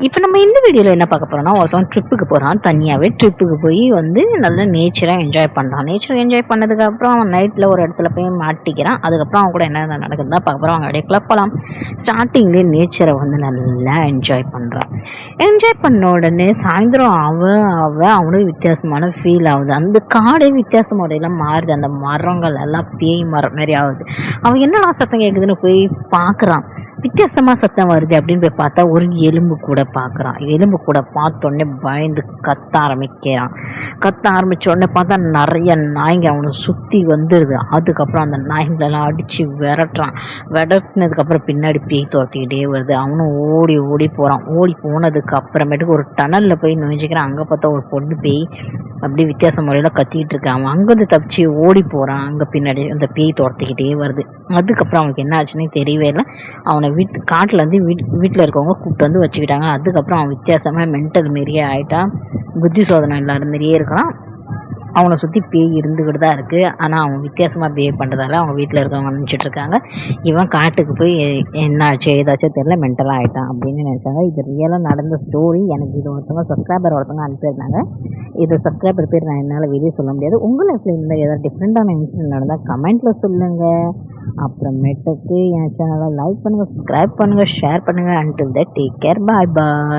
இப்போ நம்ம இந்த வீடியோவில் என்ன பார்க்க போறோம்னா, ஒருத்தவன் ட்ரிப்புக்கு போறான். தனியாவே ட்ரிப்புக்கு போய் வந்து நல்ல நேச்சரா என்ஜாய் பண்றான். நேச்சர் என்ஜாய் பண்ணதுக்கப்புறம் அவன் நைட்ல ஒரு இடத்துல போய் மாட்டிக்கிறான். அதுக்கப்புறம் அவன் கூட என்ன நடக்குதுன்னு தான் பார்க்க போறோம். அவங்க அப்படியே கிளப்பலாம். ஸ்டார்டிங்லேயே நேச்சரை வந்து நல்லா என்ஜாய் பண்றான். என்ஜாய் பண்ண உடனே சாயந்தரம் அவனுக்கு வித்தியாசமான ஃபீல் ஆகுது. அந்த காடே வித்தியாச முறையில் மாறுது. அந்த மரங்கள் எல்லாம் பேய் மரம் மாதிரி ஆகுது. அவன் என்னடா சத்தம் கேட்குதுன்னு போய் பார்க்குறான். வித்தியாசமா சத்தம் வருது அப்படின்னு போய் பார்த்தா ஒரு எலும்பு கூட பார்க்குறான். எலும்பு கூட பார்த்தோன்னே பயந்து கத்த ஆரம்பிக்கிறான். கத்த ஆரம்பிச்ச உடனே பார்த்தா நிறைய நாய்ங்க அவனை சுற்றி வந்துடுது. அதுக்கப்புறம் அந்த நாய்ங்களெல்லாம் அடித்து விரட்டினதுக்கப்புறம் பின்னாடி பேய் துரத்திக்கிட்டே வருது. அவனும் ஓடி ஓடி போகிறான். ஓடி போனதுக்கு அப்புறமேட்டுக்கு ஒரு டனலில் போய் நுழைஞ்சிக்கிறான். அங்கே பார்த்தா ஒரு பொண்ணு பேய் அப்படியே வித்தியாச முறையில் கத்திக்கிட்டு இருக்கான். அவன் அங்கேருந்து தப்பிச்சு ஓடி போகிறான். அங்கே பின்னாடி அந்த பேய் துரத்திக்கிட்டே வருது. அதுக்கப்புறம் அவனுக்கு என்ன ஆச்சுன்னே தெரியவே இல்லை. அவனை காட்டில் வந்து வீட்டில் இருக்கவங்க கூப்பிட்டு வந்து வச்சுக்கிட்டாங்க. அதுக்கப்புறம் அவன் வித்தியாசமாக மென்டல் மாரியே ஆகிட்டான். புத்தி சோதனை இல்லாத மாரியே இருக்கான். அவனை சுற்றி பேய் இருந்துக்கிட்டு தான் இருக்குது. ஆனால் அவன் வித்தியாசமாக பிஹேவ் பண்ணுறதால அவங்க வீட்டில் இருக்கவங்க நினச்சிட்டு இருக்காங்க இவன் காட்டுக்கு போய் என்ன ஆச்சு ஏதாச்சும் தெரியல மென்டலாக ஆகிட்டான் அப்படின்னு நினச்சாங்க. இது ரியலாக நடந்த ஸ்டோரி. எனக்கு இது சப்ஸ்கிரைபர் ஒருத்தவங்க அனுப்பியிருந்தாங்க. இது சப்ஸ்கிரைபர் பேர் நான் என்னால் வெளியே சொல்ல முடியாது. உங்கள் லைஃப்பில் இந்த ஏதாவது டிஃப்ரெண்ட்டான இன்சிடென்ட் நடந்தால் கமெண்ட்டில் சொல்லுங்கள். அப்புறமேட்டுக்கு என் சேனலை லைக் பண்ணுங்கள், சப்ஸ்கிரைப் பண்ணுங்கள், ஷேர் பண்ணுங்கள். Until that take care, bye bye.